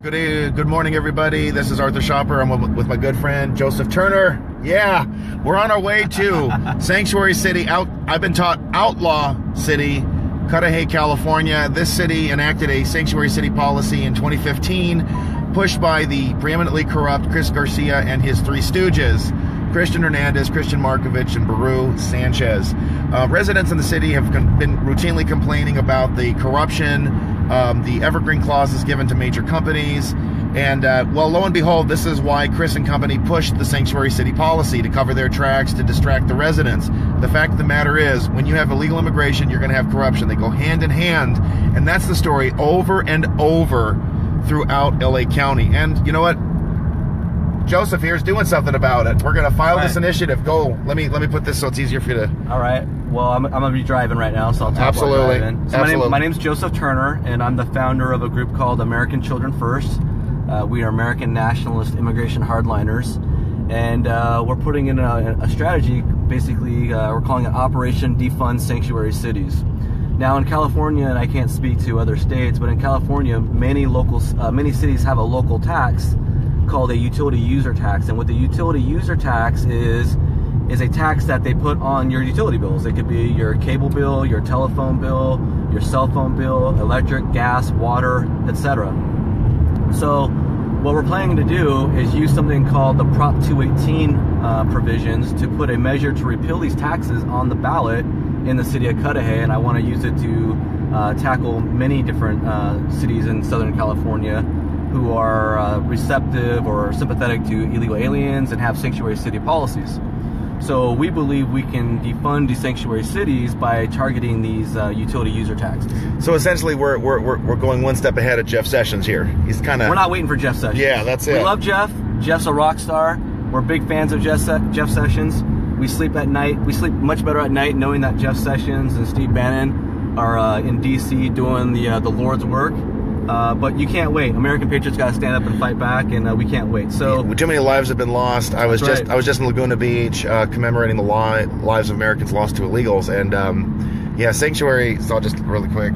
Good morning, everybody. This is Arthur Schaper. I'm with my good friend, Joseph Turner. Yeah, we're on our way to Sanctuary City. I've been taught outlaw city, Cudahy, California. This city enacted a sanctuary city policy in 2015, pushed by the preeminently corrupt Chris Garcia and his three stooges, Christian Hernandez, Christian Markovich, and Baru Sanchez. Residents in the city have been routinely complaining about the corruption, the evergreen clauses given to major companies, and well, lo and behold, this is why Chris and company pushed the sanctuary city policy, to cover their tracks, to distract the residents. The fact of the matter is, when you have illegal immigration, you're going to have corruption. They go hand in hand, and that's the story over and over throughout LA County. And you know what? Joseph here's doing something about it. We're going to file this initiative. Go. Let me put this so it's easier for you to. All right. Well, I'm going to be driving right now, so I'll talk Absolutely. about driving. So Absolutely. my name's Joseph Turner, and I'm the founder of a group called American Children First. We are American nationalist immigration hardliners, and we're putting in a strategy. Basically, we're calling it Operation Defund Sanctuary Cities. Now in California, and I can't speak to other states, but in California, many cities have a local tax called a utility user tax. And what the utility user tax is a tax that they put on your utility bills. It could be your cable bill, your telephone bill, your cell phone bill, electric, gas, water, etc. So what we're planning to do is use something called the Prop 218 provisions to put a measure to repeal these taxes on the ballot in the city of Cudahy, and I want to use it to tackle many different cities in Southern California who are receptive or sympathetic to illegal aliens and have sanctuary city policies. So we believe we can defund these sanctuary cities by targeting these utility user taxes. So essentially, we're going one step ahead of Jeff Sessions here. He's kind of. We're not waiting for Jeff Sessions. Yeah, that's it. We love Jeff. Jeff's a rock star. We're big fans of Jeff Sessions. We sleep at night. We sleep much better at night knowing that Jeff Sessions and Steve Bannon are in D.C. doing the Lord's work. But you can't wait. American patriots got to stand up and fight back, and we can't wait. So too many lives have been lost. I was just in Laguna Beach commemorating the lives of Americans lost to illegals, and yeah, sanctuary. So just really quick.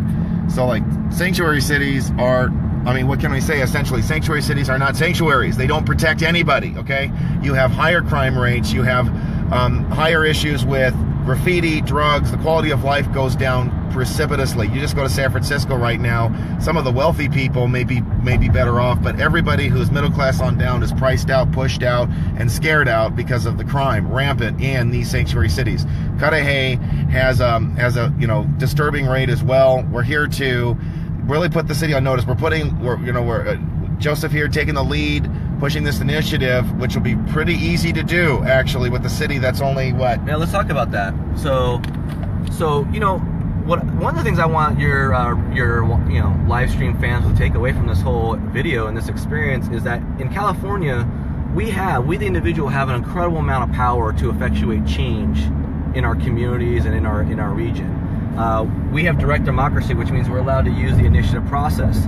So like sanctuary cities are. I mean, what can we say? Essentially, sanctuary cities are not sanctuaries. They don't protect anybody. Okay, you have higher crime rates. You have higher issues with graffiti, drugs. The quality of life goes down precipitously. You just go to San Francisco right now. Some of the wealthy people may be better off, but everybody who's middle class on down is priced out, pushed out, and scared out because of the crime rampant in these sanctuary cities. Cudahy has a disturbing rate as well. We're here to really put the city on notice. We're Joseph here taking the lead, pushing this initiative, which will be pretty easy to do actually with the city that's only what? Yeah, let's talk about that. So one of the things I want your live stream fans to take away from this whole video and this experience is that in California, we the individual have an incredible amount of power to effectuate change in our communities and in our region. We have direct democracy, which means we're allowed to use the initiative process.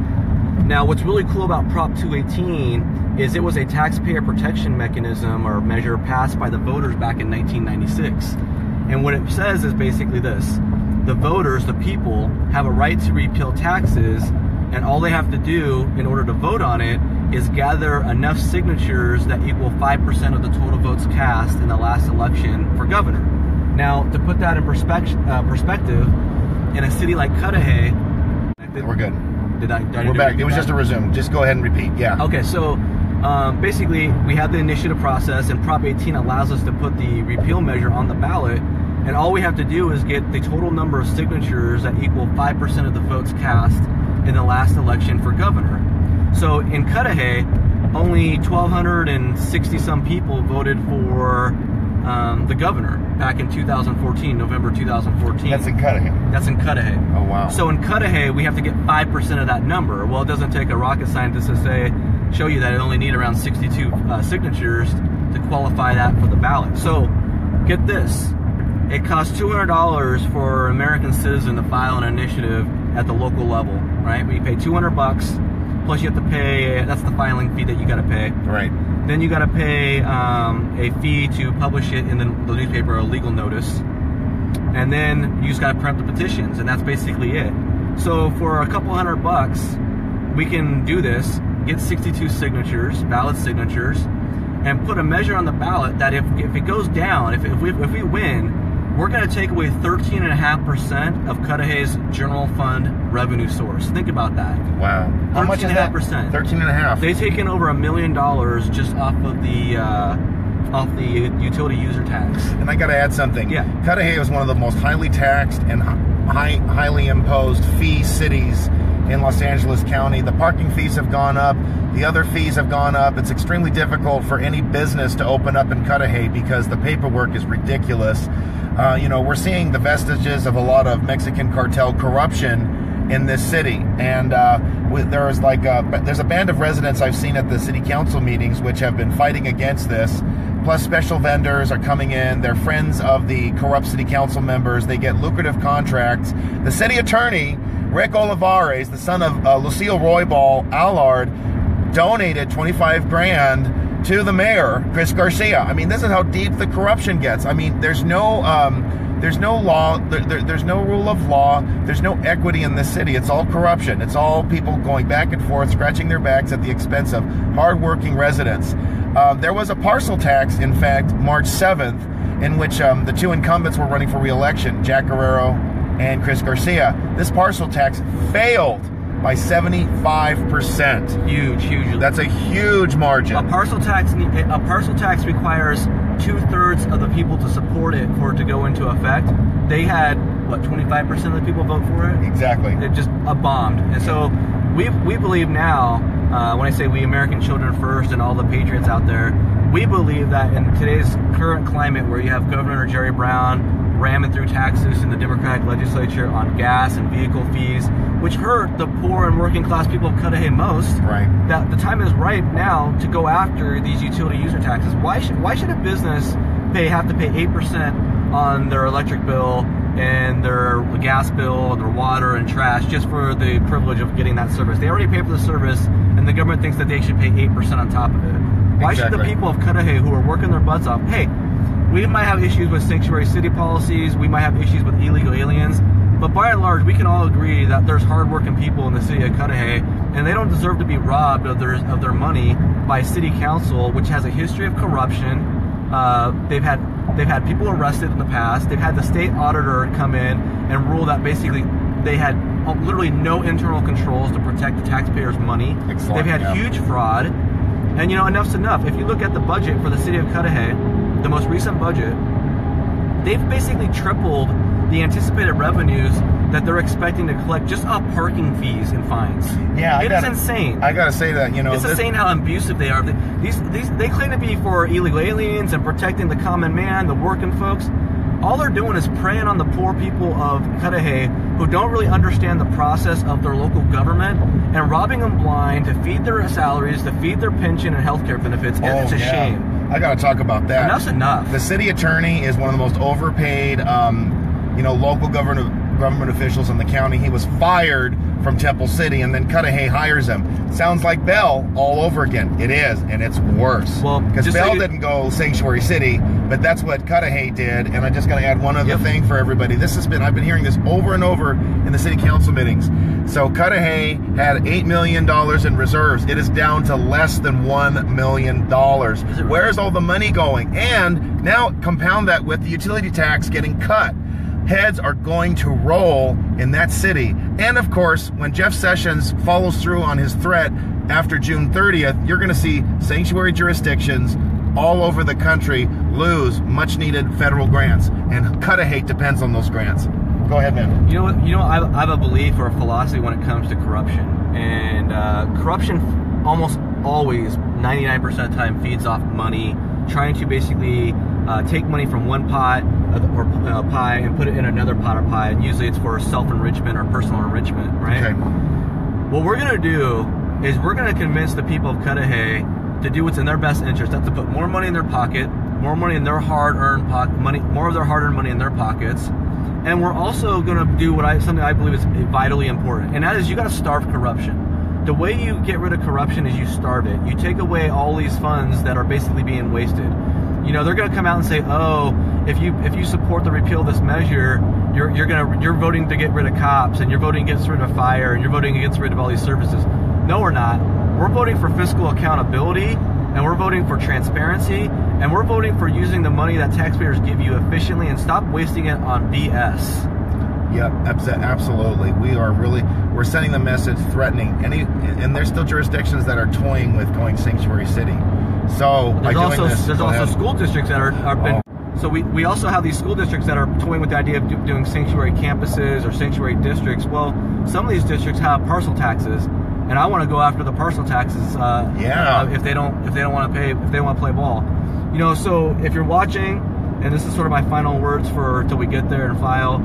Now, what's really cool about Prop 218 is it was a taxpayer protection mechanism or measure passed by the voters back in 1996. And what it says is basically this: the voters, the people, have a right to repeal taxes, and all they have to do in order to vote on it is gather enough signatures that equal 5% of the total votes cast in the last election for governor. Now, to put that in perspective, in a city like Cudahy, we're good. We're back. It was just a resume. Just go ahead and repeat. Yeah. Okay, so basically, we have the initiative process, and Prop 18 allows us to put the repeal measure on the ballot, and all we have to do is get the total number of signatures that equal 5% of the votes cast in the last election for governor. So in Cudahy, only 1,260 some people voted for the governor back in 2014, November 2014. That's in Cudahy. That's in Cudahy. Oh, wow. So in Cudahy, we have to get 5% of that number. Well, it doesn't take a rocket scientist to show you that it only need around 62 signatures to qualify that for the ballot. So get this. It costs $200 for an American citizen to file an initiative at the local level, right? Where you pay $200, plus you have to pay, that's the filing fee that you got to pay. Right. Then you got to pay a fee to publish it in the newspaper, a legal notice. And then you just got to print the petitions, and that's basically it. So for a couple $100, we can do this. get 62 signatures, valid signatures, and put a measure on the ballot that if it goes down, if we win, we're going to take away 13.5% of Cudahy's general fund revenue source. Think about that. Wow. How much is that? 13.5%. 13.5. They've taken over $1 million just off the utility user tax. And I got to add something. Yeah. Cudahy is one of the most highly taxed and highly imposed fee cities in Los Angeles County. The parking fees have gone up. The other fees have gone up. It's extremely difficult for any business to open up in Cudahy because the paperwork is ridiculous. You know, we're seeing the vestiges of a lot of Mexican cartel corruption in this city. And there's a band of residents I've seen at the city council meetings which have been fighting against this. Plus special vendors are coming in. They're friends of the corrupt city council members. They get lucrative contracts. The city attorney, Rick Olivares, the son of Lucille Roybal Allard, donated 25 grand to the mayor, Chris Garcia. I mean, this is how deep the corruption gets. I mean, there's no law, there's no rule of law, there's no equity in this city. It's all corruption. It's all people going back and forth, scratching their backs at the expense of hardworking residents. There was a parcel tax, in fact, March 7th, in which the two incumbents were running for re-election, Jack Guerrero and Chris Garcia. This parcel tax failed by 75%. Huge. That's a huge margin. A parcel tax requires 2/3 of the people to support it for it to go into effect. They had, what, 25% of the people vote for it? Exactly. It just bombed. And so we believe now, when I say we, American Children First and all the patriots out there, we believe that in today's current climate where you have Governor Jerry Brown ramming through taxes in the Democratic legislature on gas and vehicle fees, which hurt the poor and working class people of Cudahy most, right, that the time is right now to go after these utility user taxes. Why should a business have to pay 8% on their electric bill and their gas bill and their water and trash just for the privilege of getting that service? They already pay for the service, and the government thinks that they should pay 8% on top of it. Why should the people of Cudahy who are working their butts off, hey, we might have issues with sanctuary city policies, we might have issues with illegal aliens, but by and large, we can all agree that there's hardworking people in the city of Cudahy, and they don't deserve to be robbed of their money by city council, which has a history of corruption. They've had people arrested in the past. They've had the state auditor come in and rule that basically they had literally no internal controls to protect the taxpayers' money. Excellent, they've had huge fraud. And you know, enough's enough. If you look at the budget for the city of Cudahy, the most recent budget, they've basically tripled the anticipated revenues that they're expecting to collect just off parking fees and fines. Yeah, it's insane. I gotta say that, you know, it's insane how abusive they are. They claim to be for illegal aliens and protecting the common man, the working folks. All they're doing is preying on the poor people of Cudahy who don't really understand the process of their local government and robbing them blind to feed their salaries, to feed their pension and health care benefits. It's a shame. I got to talk about that. Enough's enough. The city attorney is one of the most overpaid, local government officials in the county. He was fired from Temple City, and then Cudahy hires him. Sounds like Bell all over again. It is, and it's worse. Well, because Bell didn't go sanctuary city, but that's what Cudahy did. And I just got to add one other thing for everybody. I've been hearing this over and over in the city council meetings. So Cudahy had $8 million in reserves. It is down to less than $1 million. Where's all the money going? And now compound that with the utility tax getting cut. Heads are going to roll in that city. And of course, when Jeff Sessions follows through on his threat after June 30th, you're going to see sanctuary jurisdictions all over the country lose much needed federal grants. And Cudahy depends on those grants. Go ahead, man. You know what? I have a belief or a philosophy when it comes to corruption. And corruption almost always, 99% of the time, feeds off money, trying to basically take money from one pot or pie and put it in another pot or pie, and usually it's for self-enrichment or personal enrichment, right? Okay. What we're going to do is we're going to convince the people of Cudahy to do what's in their best interest. That's to put more money in their pocket, more money in their hard-earned money, more of their hard-earned money in their pockets. And we're also going to do something I believe is vitally important, and that is you got to starve corruption. The way you get rid of corruption is you starve it. You take away all these funds that are basically being wasted. You know, they're going to come out and say, oh, if you support the repeal of this measure, you're voting to get rid of cops, and you're voting against rid of fire, and you're voting against rid of all these services. No, we're not. We're voting for fiscal accountability, and we're voting for transparency, and we're voting for using the money that taxpayers give you efficiently and stop wasting it on BS. Yep, absolutely. We're sending the message threatening and there's still jurisdictions that are toying with going sanctuary city. So there's also school districts that are so we also have these school districts that are toying with the idea of doing sanctuary campuses or sanctuary districts. Well, some of these districts have parcel taxes, and I want to go after the parcel taxes. If they don't want to pay, if they want to play ball, you know. So if you're watching, and this is sort of my final words till we get there and file.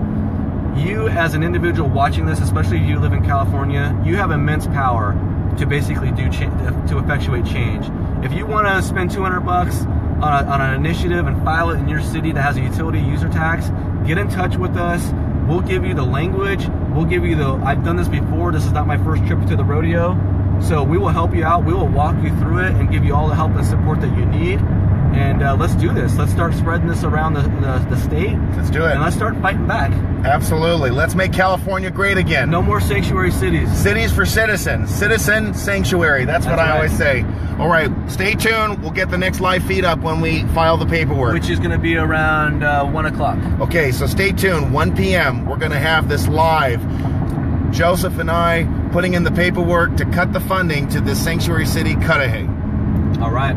You as an individual watching this, especially if you live in California, you have immense power to basically to effectuate change. If you want to spend $200 on an initiative and file it in your city that has a utility user tax, get in touch with us. We'll give you the language. We'll give you I've done this before. This is not my first trip to the rodeo. So we will help you out. We will walk you through it and give you all the help and support that you need. And let's do this. Let's start spreading this around the state. Let's do it. And let's start fighting back. Absolutely. Let's make California great again. No more sanctuary cities. Cities for citizens. Citizen sanctuary. That's what I always say. All right. Stay tuned. We'll get the next live feed up when we file the paperwork. Which is going to be around 1 o'clock. Okay, so stay tuned. 1 p.m. We're going to have this live. Joseph and I putting in the paperwork to cut the funding to this sanctuary city, Cudahy. All right.